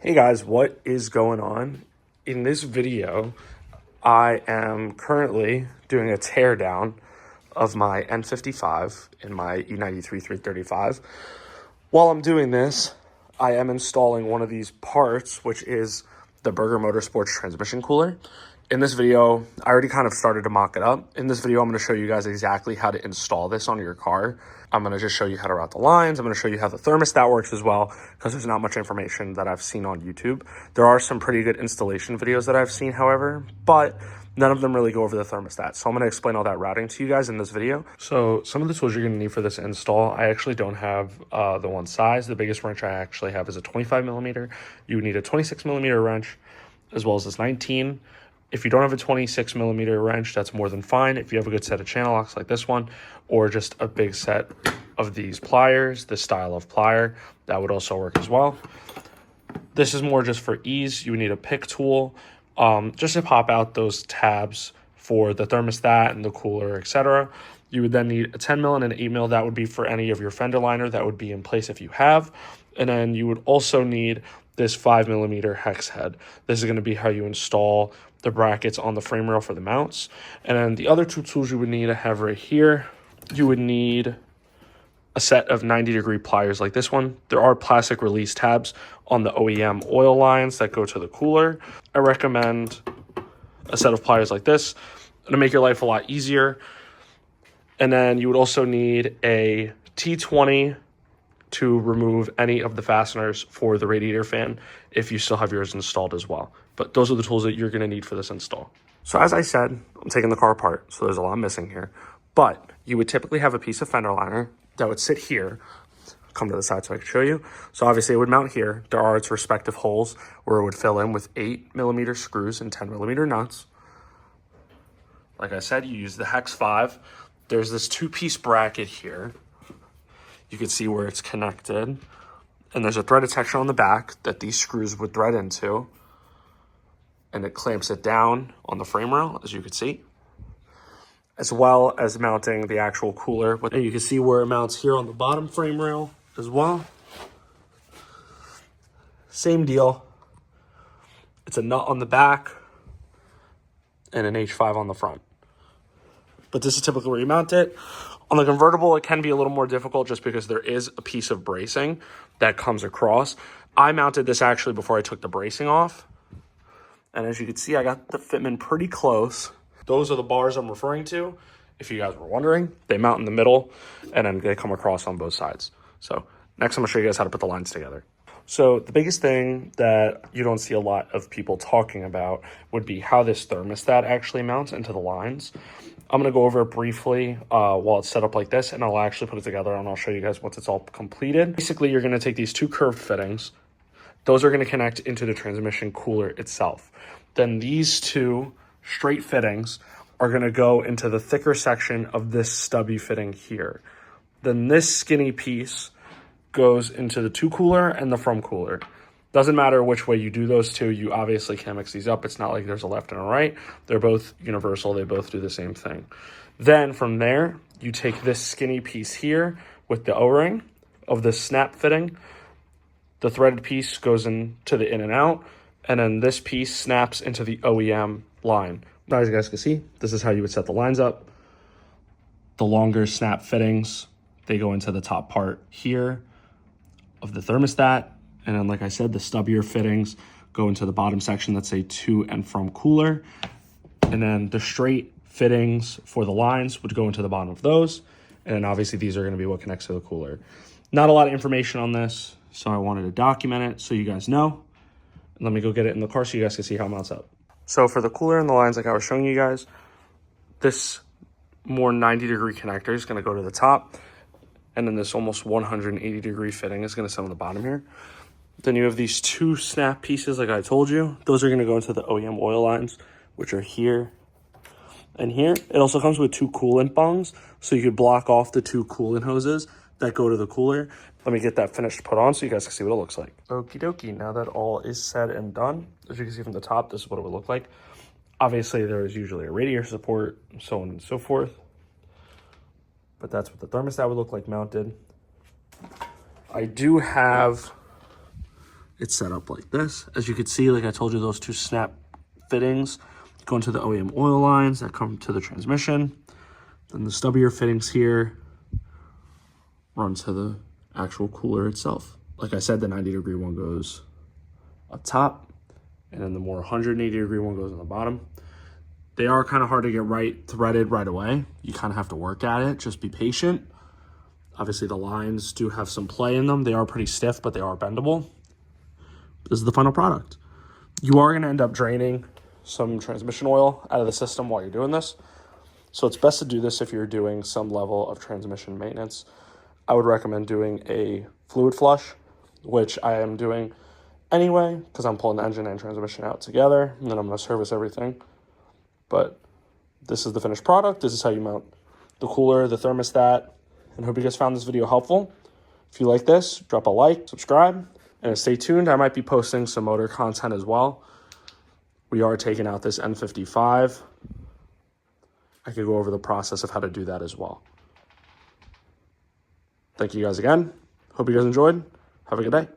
Hey guys, what is going on? In this video, I am currently doing a teardown of my N55 in my E93 335. While I'm doing this, I am installing one of these parts, which is the Burger Motorsports transmission cooler. In this video, I already kind of started to mock it up. In this video, I'm going to show you guys exactly how to install this on your car. I'm going to just show you how to route the lines. I'm going to show you how the thermostat works as well, because there's not much information that I've seen on YouTube. There are some pretty good installation videos that I've seen, however, but none of them really go over the thermostat. So I'm going to explain all that routing to you guys in this video. So some of the tools you're going to need for this install, I actually don't have the one size. The biggest wrench I actually have is a 25 millimeter. You would need a 26 millimeter wrench, as well as this 19. If you don't have a 26 millimeter wrench, that's more than fine. If you have a good set of channel locks like this one, or just a big set of these pliers, this style of plier, that would also work as well. This is more just for ease. You would need a pick tool just to pop out those tabs for the thermostat and the cooler, etc. You would then need a 10 mil and an 8 mil. That would be for any of your fender liner that would be in place if you have. And then you would also need this 5 millimeter hex head. This is going to be how you install the brackets on the frame rail for the mounts. And then the other two tools you would need to have right here, you would need a set of 90-degree pliers like this one. There are plastic release tabs on the OEM oil lines that go to the cooler. I recommend a set of pliers like this to make your life a lot easier. And then you would also need a T20 to remove any of the fasteners for the radiator fan if you still have yours installed as well. But those are the tools that you're going to need for this install. So as I said, I'm taking the car apart, so there's a lot missing here. But you would typically have a piece of fender liner that would sit here. Come to the side so I can show you. So obviously it would mount here. There are its respective holes where it would fill in with 8 millimeter screws and 10 millimeter nuts. Like I said, you use the hex 5. There's this 2-piece bracket here. You can see where it's connected. And there's a threaded section on the back that these screws would thread into. And it clamps it down on the frame rail, as you can see. As well as mounting the actual cooler. And you can see where it mounts here on the bottom frame rail as well. Same deal. It's a nut on the back and an H5 on the front. But this is typically where you mount it. On the convertible, it can be a little more difficult just because there is a piece of bracing that comes across. I mounted this actually before I took the bracing off. And as you can see, I got the fitment pretty close. Those are the bars I'm referring to. If you guys were wondering, they mount in the middle and then they come across on both sides. So next I'm gonna show you guys how to put the lines together. So the biggest thing that you don't see a lot of people talking about would be how this thermostat actually mounts into the lines. I'm going to go over it briefly while it's set up like this, and I'll actually put it together and I'll show you guys once it's all completed. Basically, you're going to take these two curved fittings. Those are going to connect into the transmission cooler itself. Then these two straight fittings are going to go into the thicker section of this stubby fitting here. Then this skinny piece goes into the to cooler and the from cooler. Doesn't matter which way you do those two, you obviously can mix these up. It's not like there's a left and a right. They're both universal. They both do the same thing. Then from there, you take this skinny piece here with the O-ring of the snap fitting. The threaded piece goes into the in and out, and then this piece snaps into the OEM line. Now, as you guys can see, this is how you would set the lines up. The longer snap fittings, they go into the top part here of the thermostat. And then, like I said, the stubbier fittings go into the bottom section, let's say to and from cooler. And then the straight fittings for the lines would go into the bottom of those. And then obviously these are going to be what connects to the cooler. Not a lot of information on this, so I wanted to document it so you guys know. And let me go get it in the car so you guys can see how it mounts up. So for the cooler and the lines, like I was showing you guys, this more 90-degree connector is going to go to the top. And then this almost 180-degree fitting is going to sit on the bottom here. Then you have these two snap pieces, like I told you. Those are going to go into the OEM oil lines, which are here and here. It also comes with two coolant bungs, so you could block off the two coolant hoses that go to the cooler. Let me get that finished put on so you guys can see what it looks like. Okie dokie, now that all is said and done, as you can see from the top, this is what it would look like. Obviously, there is usually a radiator support, so on and so forth. But that's what the thermostat would look like mounted. I do have it's set up like this. As you can see, like I told you, those two snap fittings go into the OEM oil lines that come to the transmission. Then the stubbier fittings here run to the actual cooler itself. Like I said, the 90-degree one goes up top, and then the more 180-degree one goes on the bottom. They are kind of hard to get threaded right away. You kind of have to work at it. Just be patient. Obviously, the lines do have some play in them. They are pretty stiff, but they are bendable. This is the final product. You are going to end up draining some transmission oil out of the system while you're doing this. So it's best to do this if you're doing some level of transmission maintenance. I would recommend doing a fluid flush, which I am doing anyway, because I'm pulling the engine and transmission out together, and then I'm going to service everything. But this is the finished product. This is how you mount the cooler, the thermostat, and I hope you guys found this video helpful. If you like this, drop a like, subscribe, and stay tuned. I might be posting some motor content as well. We are taking out this N55. I could go over the process of how to do that as well. Thank you guys again. Hope you guys enjoyed. Have a good day.